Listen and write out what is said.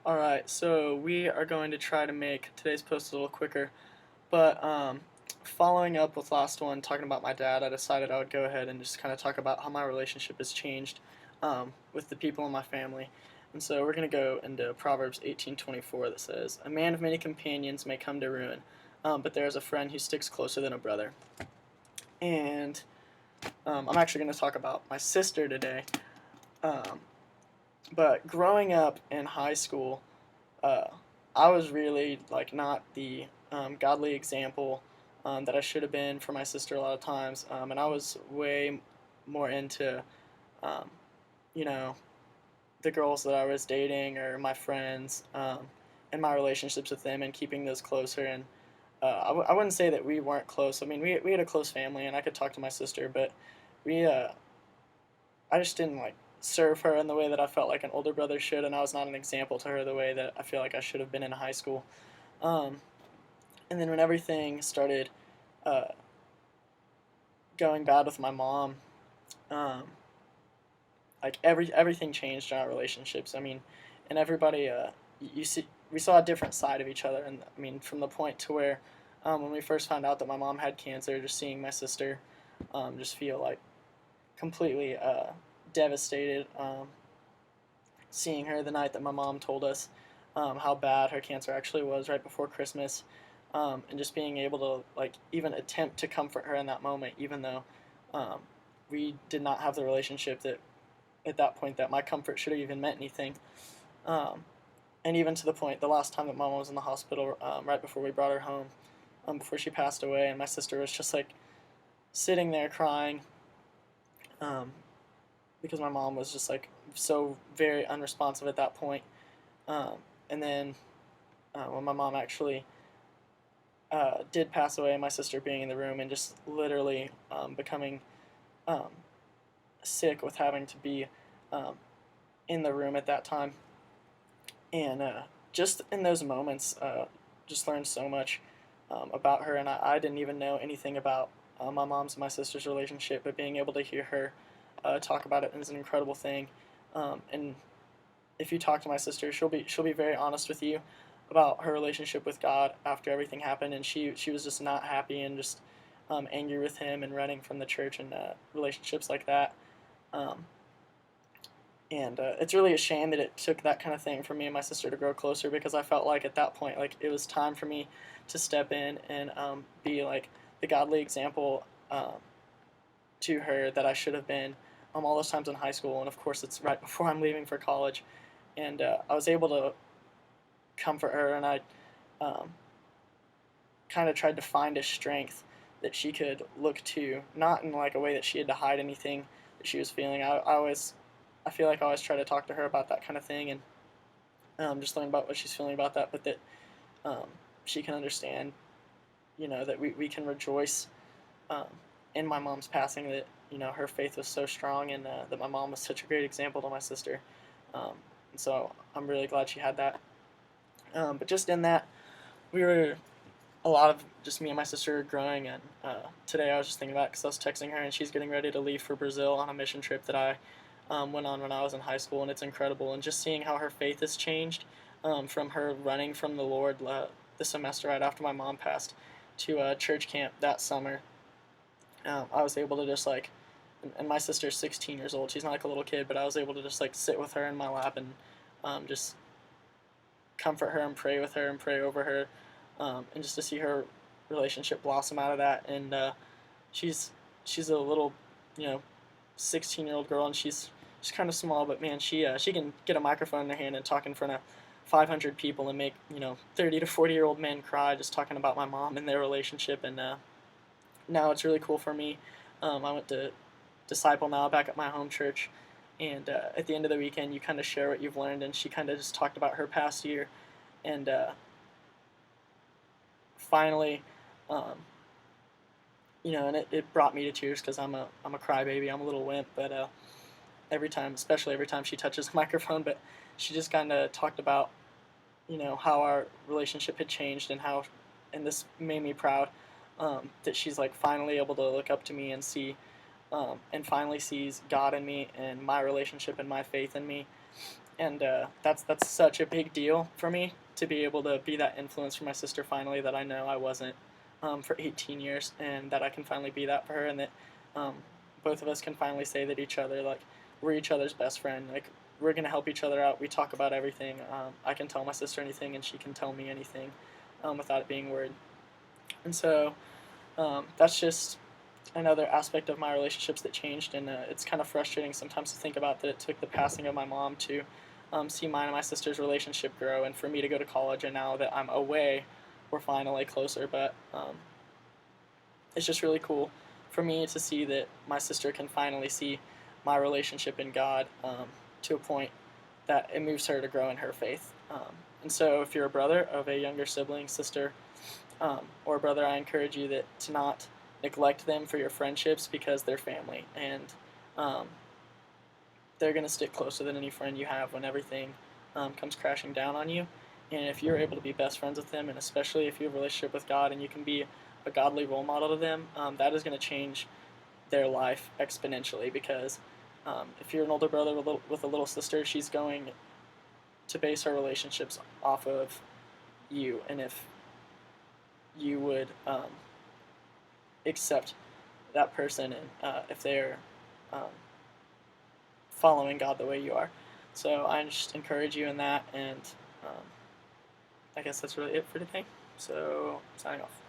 Alright, so we are going to try to make today's post a little quicker, but following up with last one, talking about my dad, I decided I would go ahead and just kind of talk about how my relationship has changed with the people in my family. And so we're going to go into Proverbs 18:24 that says, "A man of many companions may come to ruin, but there is a friend who sticks closer than a brother." And I'm actually going to talk about my sister today. Um, but growing up in high school, uh, I was really like not the godly example that I should have been for my sister a lot of times, and I was way more into, um, you know, the girls that I was dating or my friends, and my relationships with them and keeping those closer. And I wouldn't say that we weren't close. I mean, we had a close family, and I could talk to my sister, but we I just didn't like serve her in the way that I felt like an older brother should, and I was not an example to her the way that I feel like I should have been in high school. Um, and then when everything started uh, going bad with my mom, um, like everything changed in our relationships. I mean, and everybody, you see, we saw a different side of each other. And I mean, from the point to where when we first found out that my mom had cancer, just seeing my sister just feel like completely devastated. Seeing her the night that my mom told us how bad her cancer actually was right before Christmas, and just being able to like even attempt to comfort her in that moment, even though um, we did not have the relationship that at that point that my comfort should have even meant anything. Um, and even to the point, the last time that mom was in the hospital, right before we brought her home, before she passed away, and my sister was just like sitting there crying, um, because my mom was just like so very unresponsive at that point. Um, and then when my mom actually did pass away, my sister being in the room and just literally becoming um, sick with having to be um, in the room at that time. And just in those moments, just learned so much about her. And I didn't even know anything about my mom's and my sister's relationship, but being able to hear her talk about it is an incredible thing. And if you talk to my sister, she'll be very honest with you about her relationship with God after everything happened, and she was just not happy and just angry with him and running from the church and relationships like that. Um, and it's really a shame that it took that kind of thing for me and my sister to grow closer, because I felt like at that point, like it was time for me to step in and be like the godly example to her that I should have been all those times in high school. And of course, it's right before I'm leaving for college, and I was able to comfort her, and I um, kind of tried to find a strength that she could look to, not in like a way that she had to hide anything that she was feeling. I feel like I always try to talk to her about that kind of thing, and just learn about what she's feeling about that, but that um, she can understand, that we can rejoice um, in my mom's passing, that, her faith was so strong, and that my mom was such a great example to my sister. Um, and so I'm really glad she had that. But just in that, we were a lot of just me and my sister growing, and today I was just thinking about it because I was texting her, and she's getting ready to leave for Brazil on a mission trip that I went on when I was in high school, and it's incredible. And just seeing how her faith has changed from her running from the Lord the semester right after my mom passed to church camp that summer. I was able to just like, and my sister's 16 years old. She's not like a little kid, but I was able to just like sit with her in my lap and just comfort her and pray with her and pray over her, and just to see her relationship blossom out of that. And she's she's a little, you know, 16-year-old girl, and she's kind of small, but man, she can get a microphone in her hand and talk in front of 500 people and make 30 to 40-year-old men cry just talking about my mom and their relationship. And now it's really cool for me. I went to Disciple Now back at my home church, and at the end of the weekend, you kind of share what you've learned, and she kind of just talked about her past year, and finally, um, and it brought me to tears because I'm a crybaby, I'm a little wimp, but every time, especially every time she touches the microphone, but she just kind of talked about how our relationship had changed, and how, and this made me proud, that she's like finally able to look up to me and see, and finally sees God in me and my relationship and my faith in me. and that's such a big deal for me to be able to be that influence for my sister finally that I know I wasn't for 18 years, and that I can finally be that for her, and that um, both of us can finally say that each other like we're each other's best friend. Like we're gonna help each other out. We talk about everything. I can tell my sister anything, and she can tell me anything without it being weird. And so that's just another aspect of my relationships that changed, and it's kind of frustrating sometimes to think about that it took the passing of my mom to see mine and my sister's relationship grow, and for me to go to college, and now that I'm away, we're finally closer. But it's just really cool for me to see that my sister can finally see my relationship in God to a point that it moves her to grow in her faith. And so, if you're a brother of a younger sibling, sister, or brother, I encourage you that to not neglect them for your friendships, because they're family, and um, they're going to stick closer than any friend you have when everything comes crashing down on you. And if you're able to be best friends with them, and especially if you have a relationship with God and you can be a godly role model to them, that is going to change their life exponentially. Because if you're an older brother with a little sister, she's going to base her relationships off of you, and if you would accept that person, and if they're um, following God the way you are. So I just encourage you in that, and I guess that's really it for today. So signing off.